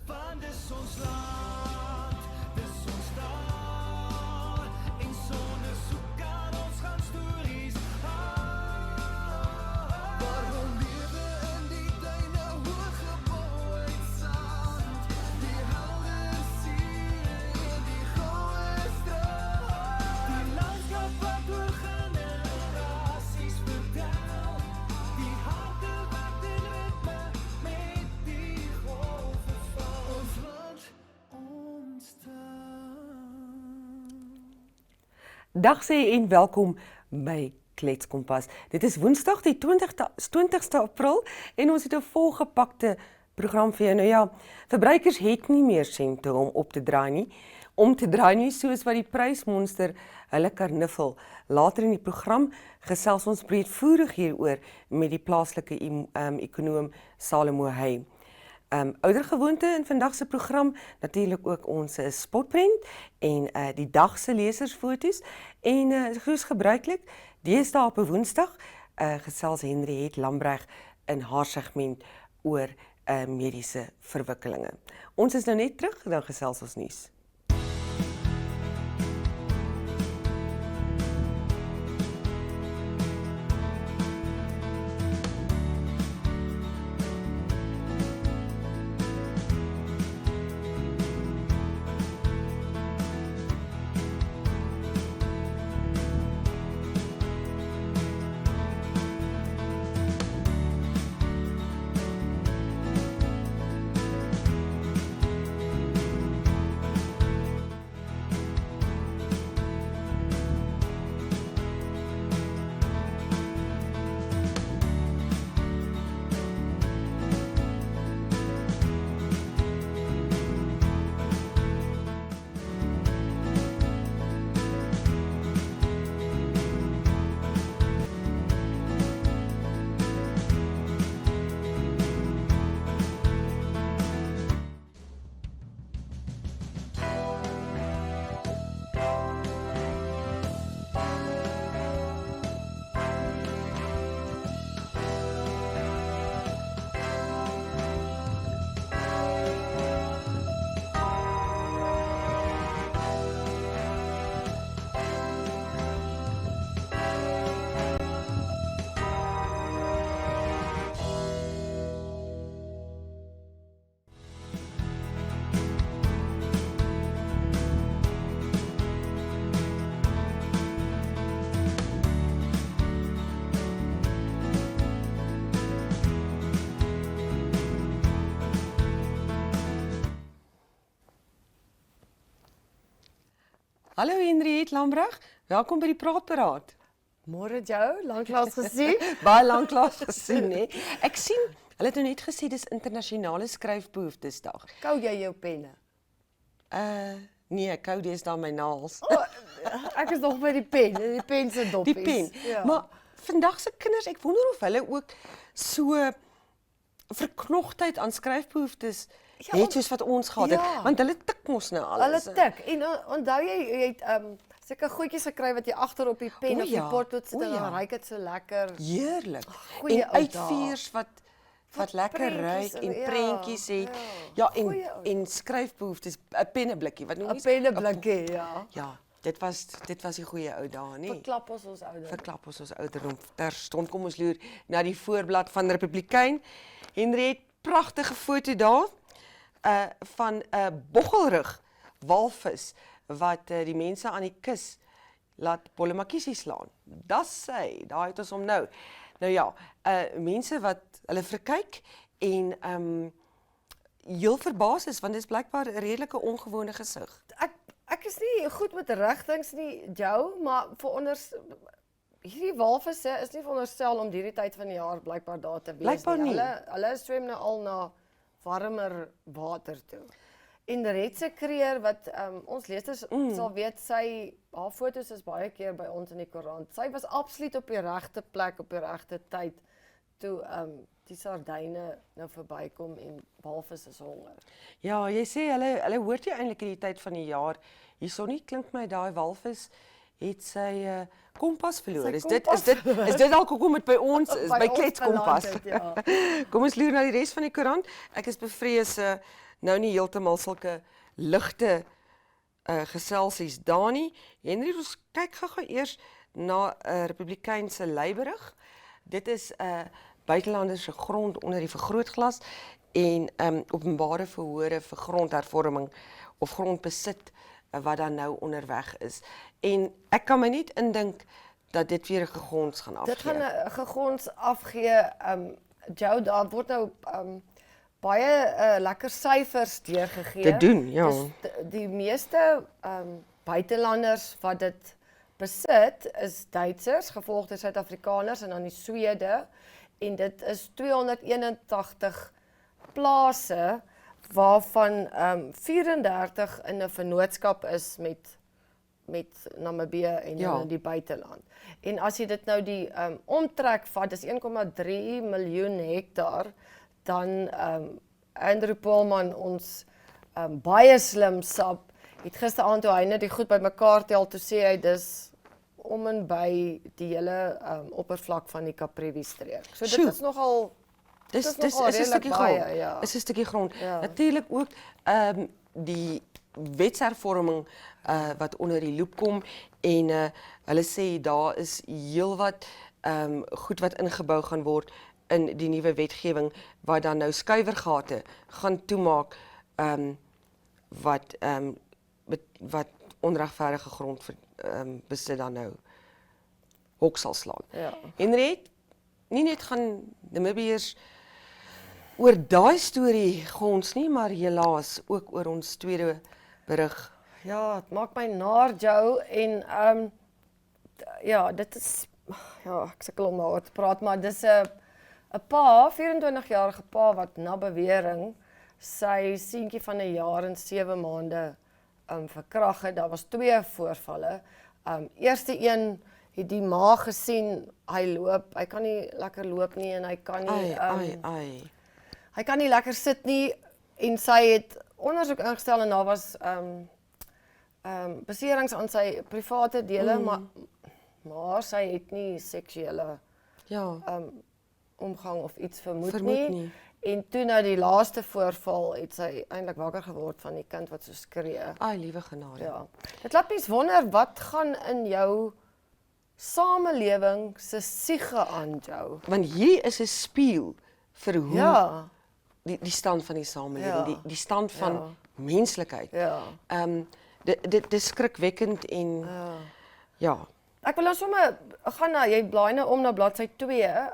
want dis ons land, dis ons taal, en sonder soek kan ons gaan stories waar we lewe in die duine hoog gebou uit sand, die helder see en die goue straat, die landskap wat oor generasies vertel, die harte wat in ritme met die golwe val, ons land, ons taal. Dag sê en welkom by Kletskompas. Dit is Woensdag die 20ste April en ons het 'n volgepakte program vir jou. Nou ja, verbruikers het nie meer sente om te draai nie, soos wat die prysmonster hulle karniffel. Later in die program gesels ons breedvoerig hieroor met die plaaslike ekonoom Salomo Hei. Oudergewoonte in vandag se program, natuurlik ook ons spotprent en die dag se lesersfoto's en soos gebruiklik, deesdae op 'n Woensdag gesels Henriette Lamprecht in haar segment oor mediese verwikkelinge. Ons is nou net terug, dan gesels ons nuus. Hallo Henriette Lamprecht, welkom by die Praat. Môre Jo, lanklaas gesien. Baie lanklaas gesien, hè. Ek sien, hulle het nou net gesê dis internasionale skryfbehoeftesdag. Kou jy jou penne? Nee, ek hou deesdae my naels. Ek is nog by die pen se doppies. Die pen. Ja. Maar vandag se kinders, ek wonder of hulle ook so verknogtheid aan skryfbehoeftes het soos wat ons gehad het, want hulle tik mos nou alles. Hulle tik. En onthou jy het sulke goedjies gekry wat jy agter op die pen of die potlood sit en dan ruik dit so lekker. Heerlik. Goeie En uitviers wat lekker ruik en prentjies het. Ja, en skryfbehoeftes, 'n penneblikkie, wat noem jy? 'n penneblikkie, ja. Ja, dit was die goeie ou dae, nie? Verklap ons ouderdom. Verklap ons ouderdom. Terstond kom ons loer na die voorblad van Republikein. Henriette, pragtige foto daar van 'n boggelrug walvis wat die mense aan die kus laat bollemakiesie slaan. Daai het ons hom nou. Nou ja, mense wat hulle verkyk en heel verbaas is, want dit is blykbaar 'n redelike ongewone gesig. Ek is nie goed met rigtings nie, Jo, maar hierdie walvisse is nie veronderstel om hierdie tyd van die jaar blykbaar daar te wees Blykbaar nie. Hulle swem nou al na warmer water toe. En Henriette se kreer wat ons lesers sal weet, haar foto's is baie keer by ons in die koerant. Sy was absoluut op die regte plek op die regte tyd toe die sardyne nou verbykom en walvis is honger. Ja, jy sê hulle hoort jy eintlik in die tyd van die jaar. Hierson nie klink my daai walvis het sy kompas verloor. Is dit dalk hoekom dit by ons is by Kletskompas? Ja. Kom ons loer na die res van die koerant. Ek is bevrees nou nie heeltemal sulke ligte geselsies daar nie. Henry, ons kyk gou eers na 'n Republikeinse leiberig. Dit is buitelanders se grond onder die vergrootglas en openbare verhore vir grondhervorming of grondbesit wat dan nou onderweg is. En ek kan my niet indink dat dit weer 'n gegons gaan afgee. Dit gaan 'n gegons afgee. Jou, daar word nou baie lekker syfers deurgegee. Te doen, ja. Dus die meeste buitelanders wat dit besit is Duitsers, gevolg deur Suid-Afrikaners en dan die Swede. En dit is 281 plase waarvan 34 in 'n vennootskap is met Namibië en in die buiteland. En as jy dit nou die omtrek vat, dis 1,3 miljoen hektaar, dan Andrew Polman, ons baie slim sap, het gisteraand toe hy net die goed bymekaar tel, toe sê hy dis om en by die hele oppervlak van die Caprivi streek. So dit is nogal Dis 'n stukkie grond. Ja. Is 'n stukkie grond. Ja. Natuurlik ook die wetshervorming wat onder die loop kom en hulle sê daar is heelwat goed wat ingebou gaan word in die nuwe wetgewing wat dan nou skuiwergate gaan toemaak wat onregverdige grond besit dan nou hok sal slaan. Ja. Henriette, nie net gaan Namibiërs oor daai storie gons nie, maar helaas ook oor ons tweede berig. Ja, het maak my naar, Jou, en ja, dit is, ja, ek sukkel om daaroor te praat, maar dis 'n pa, 24-jarige pa wat na bewering sy seentjie van 'n jaar en 7 maande verkrag het. Daar was 2 voorvalle. Eerste een het die ma gesien, hy kan nie lekker loop nie en hy kan nie hy kan nie lekker sit nie en sy het ondersoek ingestel en daar was beserings aan sy private dele, maar sy het nie seksuele omgang of iets vermoed nie. En toe nou die laaste voorval het sy eintlik wakker geword van die kind wat so skree. Ai, liewe genade. Ja. Dit laat mens wonder wat gaan in jou samelewing se siege aan, Jou. Want hier is 'n spieël vir hoe Ja. die stand van die samelewing, Ja. die stand van menslikheid. Ja. Dit is skrikwekkend en ja. Ek wil nou sommer gaan na, jy blaai nou om na bladsy 2.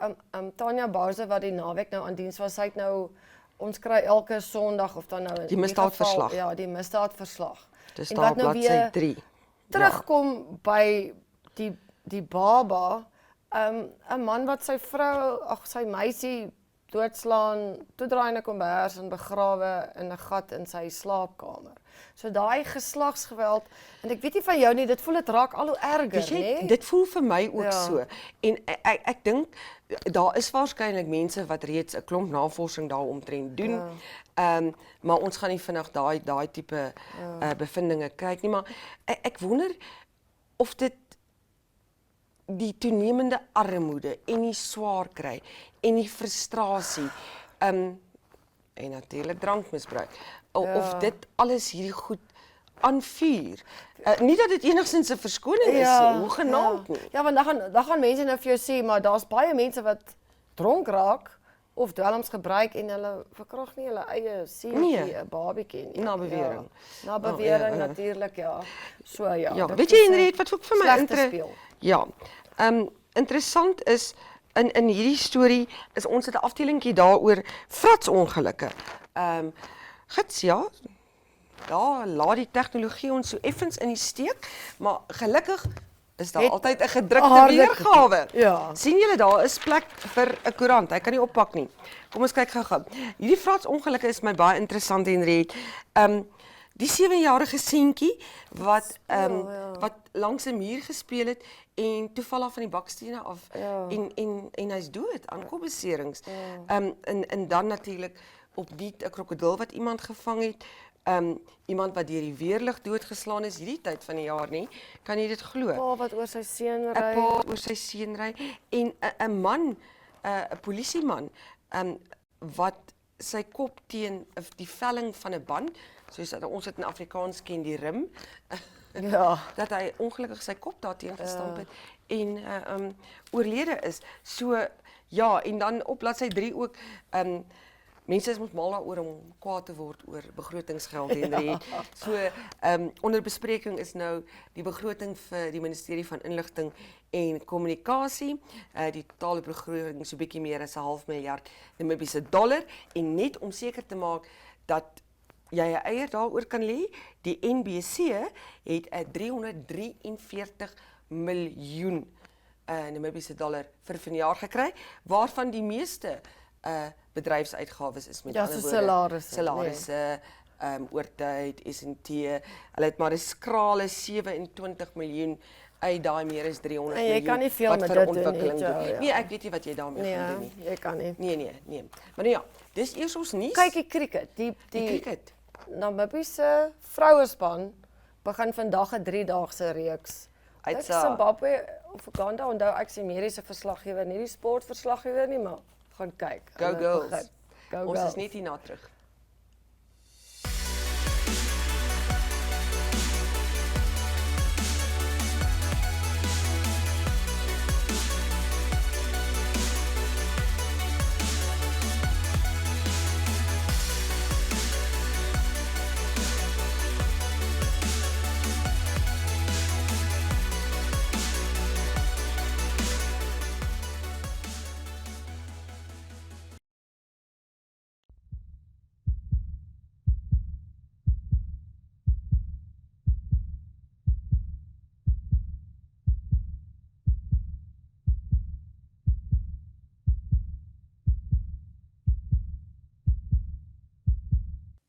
Tanya Bauze wat die naweek nou aan diens was, sy het nou, ons kry elke Sondag of dan nou Die misdaadverslag. Ja, die misdaadverslag. Dis En daar wat nou bladsy weer 3. Terugkom by die baba, 'n man wat sy vrou, sy meisie doodslaan, toedraai in 'n kombers en begrawe in 'n gat in sy slaapkamer. So daai geslagsgeweld, en ek weet nie van jou nie, dit voel dit raak al hoe erger, nê? Dit voel vir my ook Ja. so. En ek dink daar is waarskynlik mense wat reeds 'n klomp navorsing daaromtrent doen. Maar ons gaan nie vinnig daai tipe bevindinge kyk nie, maar ek wonder of dit die toenemende armoede en die swaar kry en die frustrasie en natuurlik drankmisbruik of dit alles hierdie goed aanvuur. Nie dat dit enigstens 'n verskoning is nie, hoegenaamd nie. Ja, want dan gaan mense nou vir jou sê, maar daar's baie mense wat dronk raak of dwelms gebruik en hulle verkrag nie hulle eie seentjie, 'n babietjie nie. Na bewering. Na bewering natuurlik, ja. So ja. Ja, dit weet is jy Henriette wat ook vir my slegte speel. Ja. Interessant is in hierdie storie is ons het 'n afdelingkie daaroor fratsongelukke. Gits ja. Daar laat die tegnologie ons so effens in die steek, maar gelukkig is daar altyd 'n gedrukte weergawe. Ja. Sien julle daar is plek vir 'n koerant. Hy kan nie oppak nie. Kom ons kyk gou-gou. Hierdie fratsongelukke is my baie interessant Henriette. Die 7-jarige seentjie wat wat langs 'n muur gespeel het en toe val af van die bakstene af en hy's dood aan kopbeserings. En dan natuurlik opnuut 'n krokodil wat iemand gevang het. Iemand wat deur die weerlig doodgeslaan is hierdie tyd van die jaar nie. Kan jy dit glo? 'n pa wat oor sy seun ry. 'n pa oor sy seun ry en 'n man, 'n polisieman wat sy kop teen die velling van 'n band, soos ons dit in Afrikaans ken, die rim, Ja. dat hy ongelukkig sy kop daarteen gestamp het en oorlede is. So ja, en dan op bladsy 3 ook mense is mos mal daaroor om kwaad te word oor begrotingsgeld, Henriette. So onder bespreking is nou die begroting vir die Ministerie van Inligting en Kommunikasie. Die totale begroting so bietjie meer as 0,5 miljard Namibiese dollar en net om seker te maak dat jy 'n eier daaroor kan lê, die NBC het 'n 343 miljoen Namibiese dollar vir vanjaar gekry, waarvan die meeste bedryfsuitgawes is, met Ja, ander so woorde, salarisse, oortyd, S&T. Hulle het maar 'n skrale 27 miljoen uit daai meer as 300 En jy miljoen kan nie veel wat met vir dit doen ontwikkeling nie, doen. ja. Nee, ek weet nie wat jy daarmee gaan doen nie. Nee, jy kan nie. Nee. Maar nou ja, dis eers ons nuus. Kyk die cricket, die cricket. Namibiese vrouespan begin vandag 'n 3-daagse reeks. Uit Ek Zimbabwe of Uganda, onthou ek se mediese verslaggewer, nie die sportverslaggewer nie, maar gaan kyk. Go Hulle girls. begin. Go Ons girls. is net hierna terug.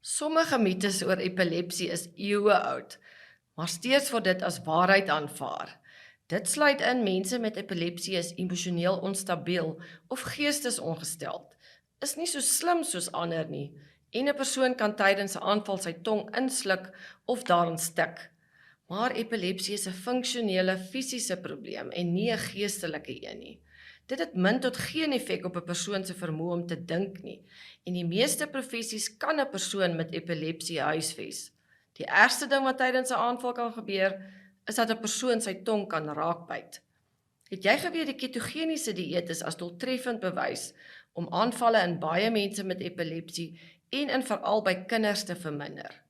Sommige mites oor epilepsie is eeue oud, maar steeds word dit as waarheid aanvaar. Dit sluit in mense met epilepsie is emosioneel onstabiel of geestesongesteld, is nie so slim soos ander nie, en 'n persoon kan tydens 'n aanval sy tong insluk of daarin stik. Maar epilepsie is 'n funksionele fisiese probleem en nie 'n geestelike een nie. Dit het min tot geen effek op 'n persoon se vermoë om te dink nie, en die meeste professies kan 'n persoon met epilepsie huisves. Die ergste ding wat tydens 'n aanval kan gebeur, is dat 'n persoon sy tong kan raakbyt. Het jy geweet die ketogeniese dieet is as doeltreffend bewys om aanvalle in baie mense met epilepsie en in veral by kinders te verminder?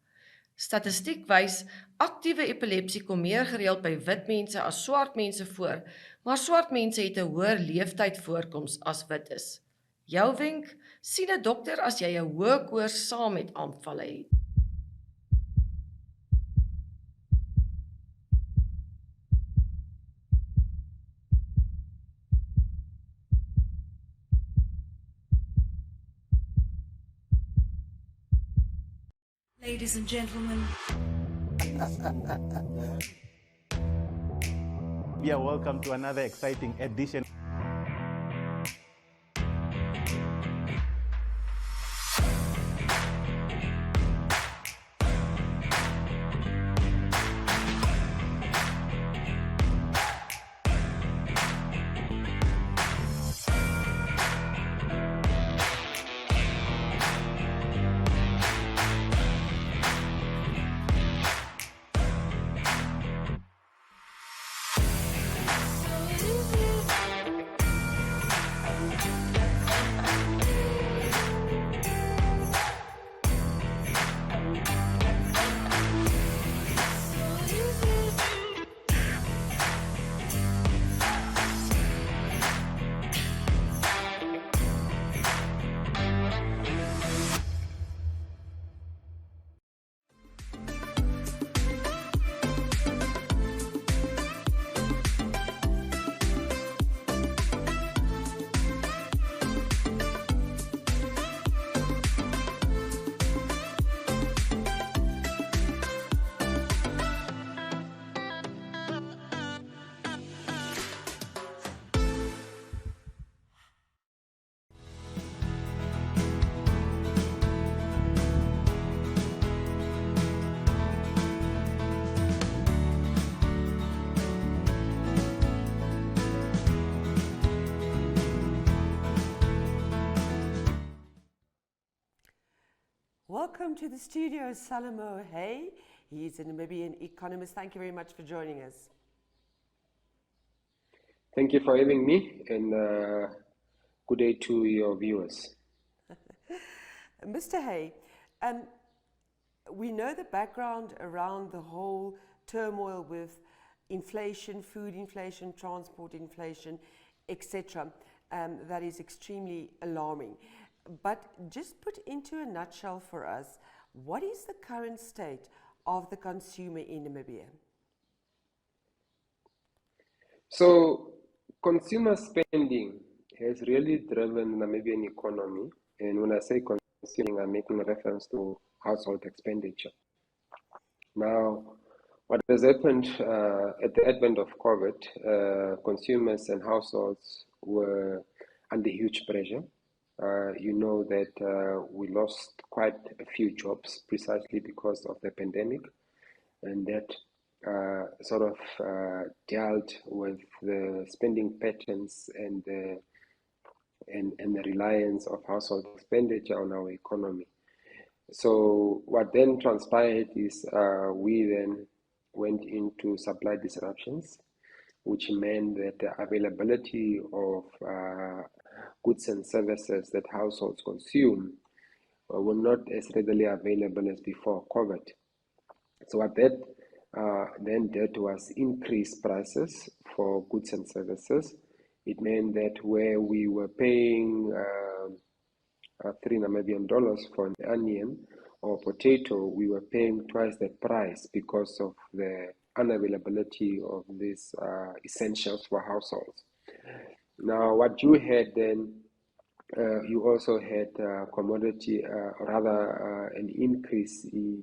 Statistiek wys, aktiewe epilepsie kom meer gereeld by wit mense as swart mense voor, maar swart mense het 'n hoër leeftydvoorkoms as wit is. Jou wenk, sien 'n dokter as jy 'n hoë koors saam met aanvalle het. Ladies and gentlemen, Yeah, welcome to another exciting edition. welcome to the studio, Salomo Hei. He's a Namibian economist. Thank you very much for joining us. Thank you for having me, and good day to your viewers. Mr. Hay, we know the background around the whole turmoil with inflation, food inflation, transport inflation, etc. That is extremely alarming. But just put into a nutshell for us, what is the current state of the consumer in Namibia? So, consumer spending has really driven the Namibian economy, and when I say consuming, I'm making reference to household expenditure. Now, what has happened at the advent of COVID, consumers and households were under huge pressure. You know that we lost quite a few jobs precisely because of the pandemic, and that sort of dealt with the spending patterns and the reliance of household expenditure on our economy. So what then transpired is we then went into supply disruptions, which meant that the availability of goods and services that households consume were not as readily available as before COVID. So what that then did was increase prices for goods and services. It meant that where we were paying $3 Namibian for an onion or potato, we were paying twice that price because of the unavailability of these essentials for households. Now, what you had then, you also had commodity, an increase in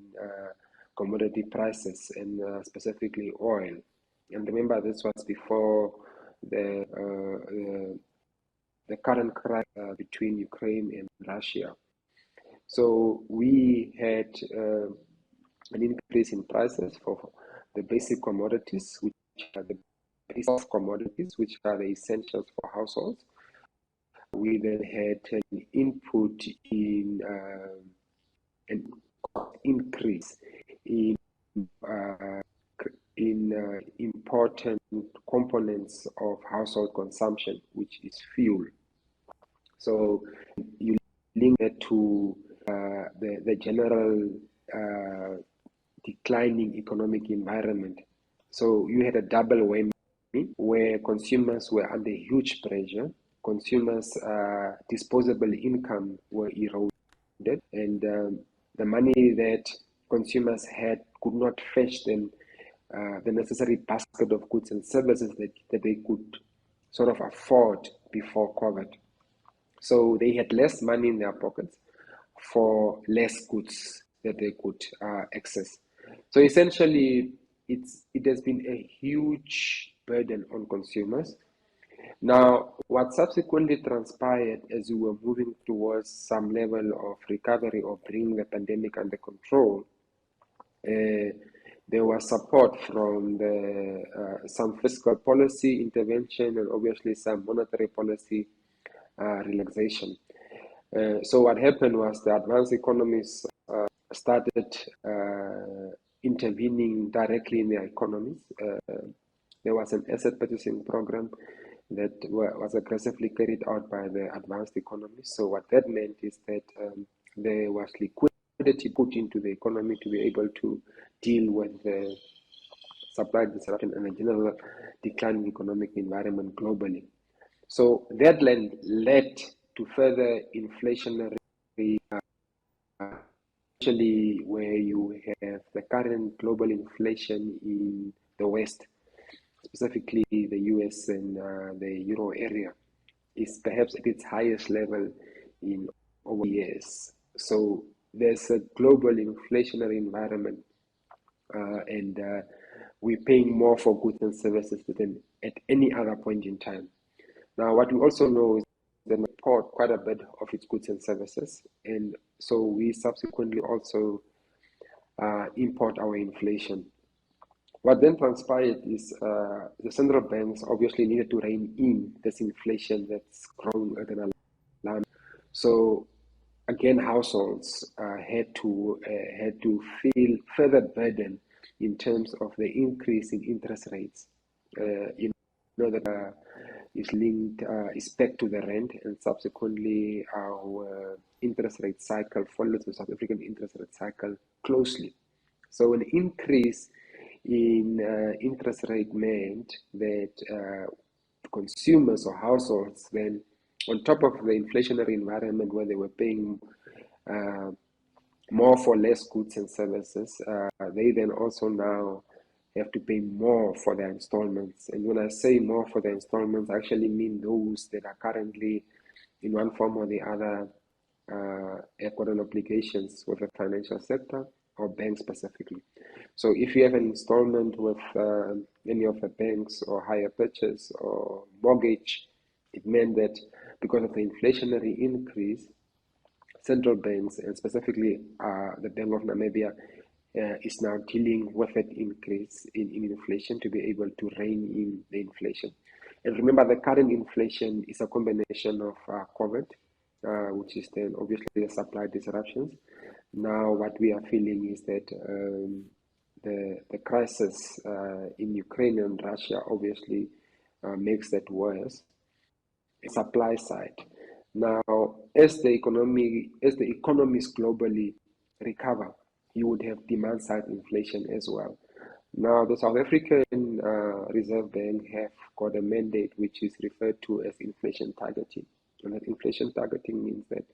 commodity prices, and specifically oil. And remember, this was before the current crisis between Ukraine and Russia. So we had an increase in prices for the basic commodities, which are the basic commodities, which are the essentials for households. We then had an input in an increase in important components of household consumption, which is fuel. So you link that to the general declining economic environment. So you had a double whammy where consumers were under huge pressure. Consumers' disposable income were eroded, and the money that consumers had could not fetch them the necessary basket of goods and services that they could sort of afford before COVID. So they had less money in their pockets for less goods that they could access. So essentially, it has been a huge burden on consumers. Now, what subsequently transpired as we were moving towards some level of recovery or bringing the pandemic under control, there was support from some fiscal policy intervention and obviously some monetary policy relaxation. So what happened was the advanced economies started intervening directly in their economies. There was an asset purchasing program that was aggressively carried out by the advanced economies. So what that meant is that there was liquidity put into the economy to be able to deal with the supply disruption and the general declining economic environment globally. So that led to further inflationary, especially where you have the current global inflation in the West, specifically the US and the Euro area, is perhaps at its highest level in over years. So there's a global inflationary environment, and we're paying more for goods and services than at any other point in time. Now, what we also know is that we import quite a bit of its goods and services, and so we subsequently also import our inflation. What then transpired is the central banks obviously needed to rein in this inflation that's growing at an alarm. So again, households had to feel further burden in terms of the increase in interest rates. You know that is linked, is pegged to the rent, and subsequently our interest rate cycle follows the South African interest rate cycle closely. So an increase in interest rate meant that consumers or households then, on top of the inflationary environment where they were paying more for less goods and services, they then also now have to pay more for their installments. And when I say more for the installments, I actually mean those that are currently in one form or the other equitable obligations with the financial sector or banks specifically. So if you have an installment with any of the banks or hire purchase or mortgage, it meant that because of the inflationary increase, central banks and specifically the Bank of Namibia is now dealing with that increase in inflation to be able to rein in the inflation. And remember, the current inflation is a combination of COVID, which is then obviously the supply disruptions. Now, what we are feeling is that the crisis in Ukraine and Russia obviously makes that worse. Supply side. Now, as the economies globally recover, you would have demand side inflation as well. Now, the South African Reserve Bank have got a mandate which is referred to as inflation targeting. And that inflation targeting means that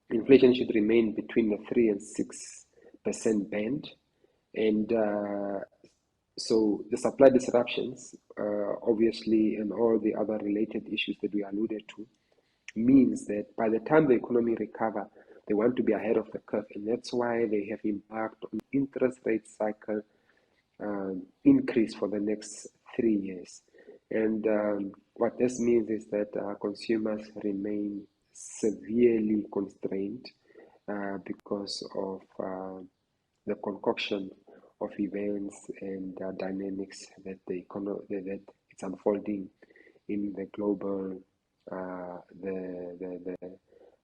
inflation should remain between the 3 and 6% band. And so the supply disruptions, obviously, and all the other related issues that we alluded to, means that by the time the economy recover, they want to be ahead of the curve, and that's why they have embarked on interest rate cycle increase for the next 3 years. And what this means is that consumers remain severely constrained because of the concoction of events and dynamics that that it's unfolding in the global,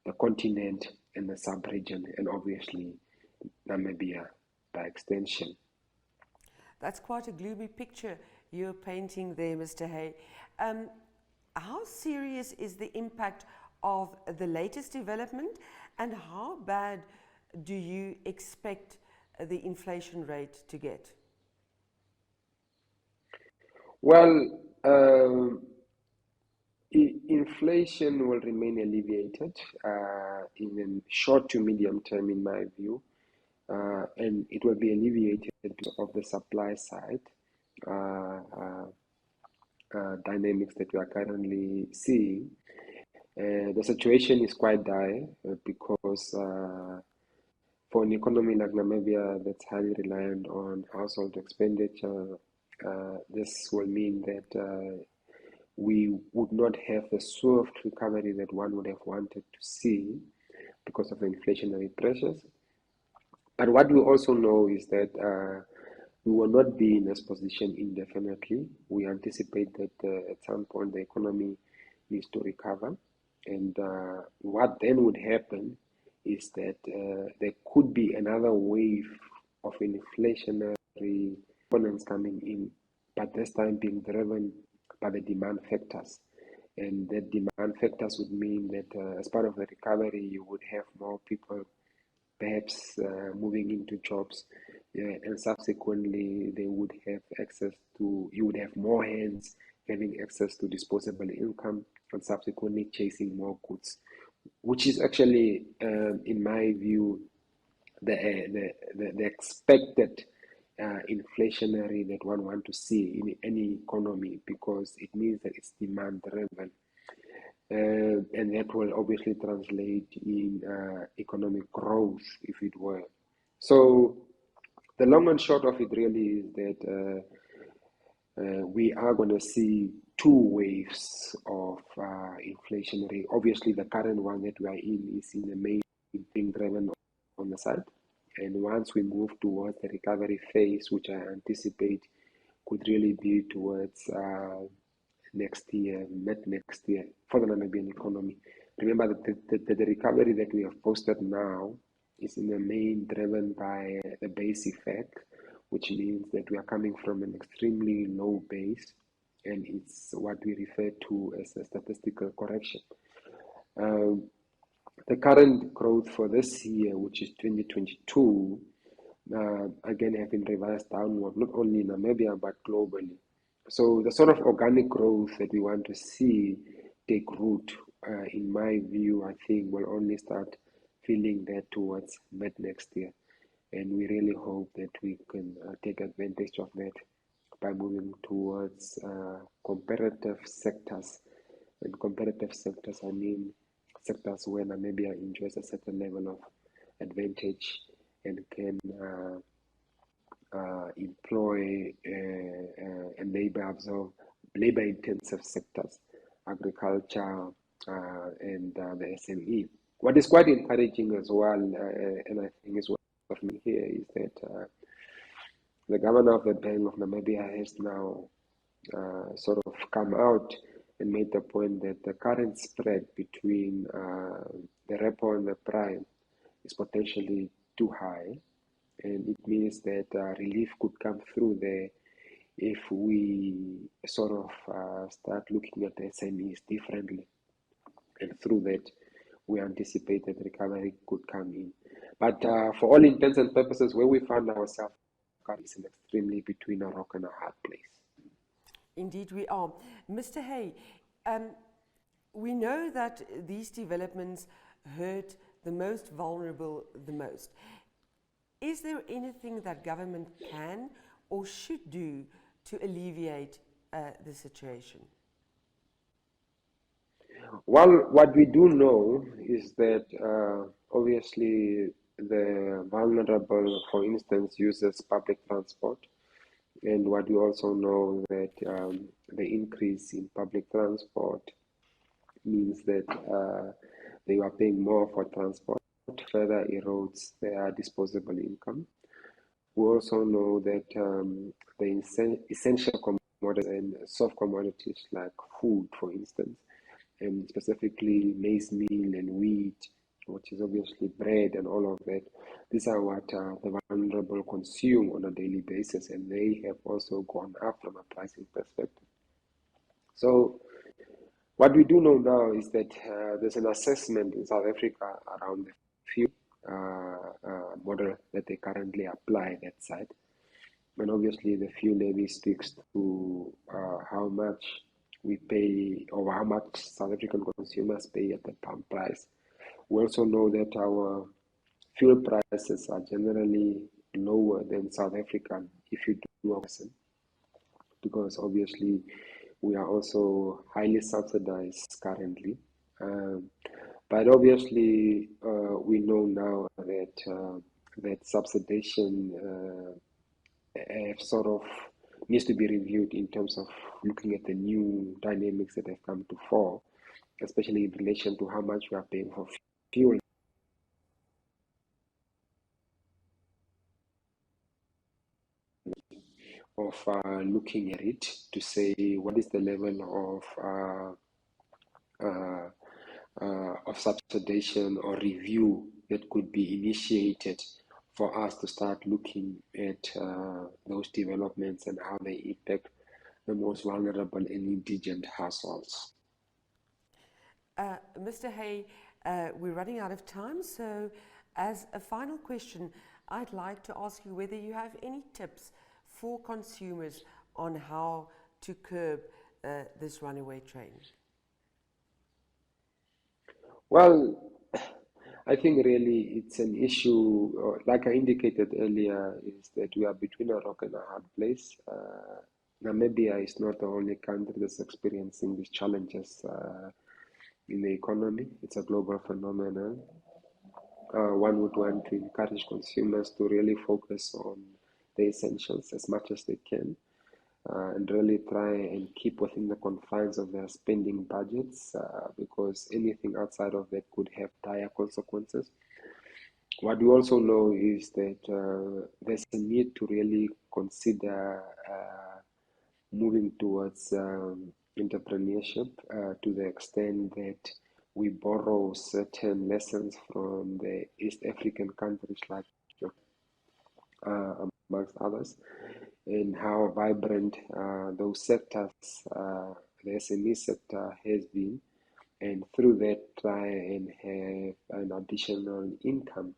the continent and the sub-region, and obviously Namibia by extension. That's quite a gloomy picture you're painting there, Mr. Hei. How serious is the impact of the latest development, and how bad do you expect the inflation rate to get? Well, inflation will remain alleviated in the short to medium term, in my view, and it will be alleviated because of the supply side dynamics that we are currently seeing. The situation is quite dire because for an economy like Namibia that's highly reliant on household expenditure, this will mean that we would not have the swift recovery that one would have wanted to see because of the inflationary pressures. But what we also know is that we will not be in this position indefinitely. We anticipate that at some point the economy needs to recover. And what then would happen is that there could be another wave of inflationary components coming in, but this time being driven by the demand factors. And the demand factors would mean that as part of the recovery, you would have more people perhaps moving into jobs, and subsequently they would have access to, you would have more hands having access to disposable income, and subsequently chasing more goods, which is actually, in my view, the expected inflationary that one wants to see in any economy, because it means that it's demand driven. And that will obviously translate in economic growth, if it were. So the long and short of it really is that we are going to see two waves of inflationary. Obviously, the current one that we are in is in the main being driven on the side. And once we move towards the recovery phase, which I anticipate could really be towards next year, mid next year, for the Namibian economy, Remember that the recovery that we have posted now is in the main driven by the base effect, which means that we are coming from an extremely low base, and it's what we refer to as a statistical correction. The current growth for this year, which is 2022, again have been revised downward, not only in Namibia but globally. So the sort of organic growth that we want to see take root, in my view, I think will only start feeling that towards mid next year. And we really hope that we can take advantage of that by moving towards comparative sectors. And comparative sectors, I mean sectors where Namibia enjoys a certain level of advantage and can employ and labor intensive sectors, agriculture and the SME. What is quite encouraging as well, and I think is worth me here, is that the governor of the Bank of Namibia has now sort of come out and made the point that the current spread between the repo and the prime is potentially too high, and it means that relief could come through there if we sort of start looking at the SMEs differently, and through that we anticipate that recovery could come in. But for all intents and purposes, where we found ourselves is an extremely between a rock and a hard place. Indeed, we are. Mr. Hei, we know that these developments hurt the most vulnerable the most. Is there anything that government can or should do to alleviate the situation? Well, what we do know is that obviously the vulnerable, for instance, uses public transport. And what we also know that the increase in public transport means that they are paying more for transport, further erodes their disposable income. We also know that the essential commodities and soft commodities like food, for instance, and specifically maize meal and wheat, which is obviously bread and all of that, these are what the vulnerable consume on a daily basis, and they have also gone up from a pricing perspective. So what we do know now is that there's an assessment in South Africa around the fuel model that they currently apply that side. And obviously the fuel levy speaks to how much we pay or how much South African consumers pay at the pump price. We also know that our fuel prices are generally lower than South African if you do a person, because obviously we are also highly subsidized currently. But obviously we know now that that subsidization sort of needs to be reviewed in terms of looking at the new dynamics that have come to fore, especially in relation to how much we are paying for fuel. Of looking at it to say what is the level of subsidization or review that could be initiated for us to start looking at those developments and how they impact the most vulnerable and indigent households. Mr. Hei, we're running out of time, so as a final question, I'd like to ask you whether you have any tips for consumers on how to curb this runaway train. Well, I think really it's an issue, like I indicated earlier, is that we are between a rock and a hard place. Namibia is not the only country that's experiencing these challenges in the economy. It's a global phenomenon. One would want to encourage consumers to really focus on the essentials as much as they can, and really try and keep within the confines of their spending budgets, because anything outside of that could have dire consequences. What we also know is that there's a need to really consider moving towards entrepreneurship to the extent that we borrow certain lessons from the East African countries like amongst others, and how vibrant those sectors, the SME sector has been, and through that try and have an additional income,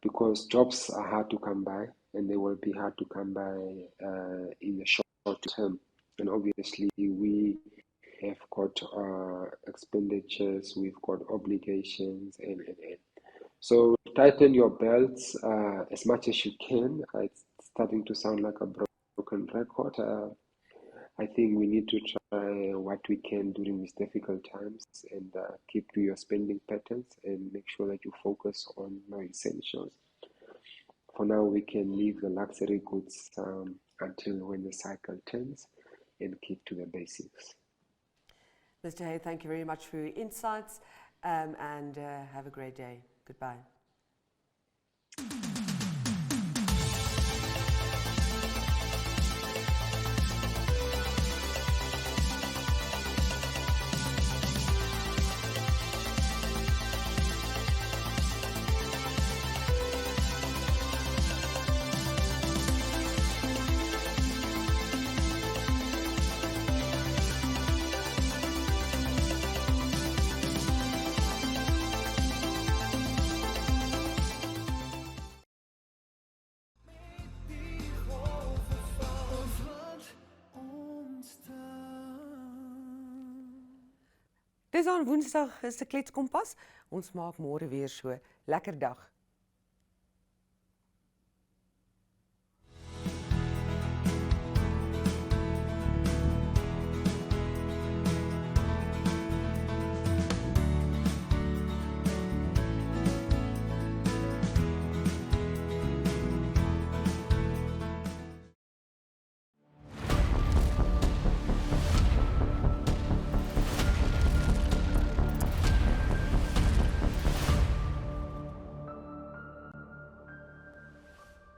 because jobs are hard to come by, and they will be hard to come by in the short term. And obviously we have got expenditures, we've got obligations, and. So tighten your belts as much as you can. It's starting to sound like a broken record. I think we need to try what we can during these difficult times, and keep to your spending patterns and make sure that you focus on your essentials. For now, we can leave the luxury goods until when the cycle turns, and keep to the basics. Mr. Hay, thank you very much for your insights, and have a great day. Goodbye. Dis aan Woensdag is 'n Kletskompas. Ons maak môre weer so. Lekker dag.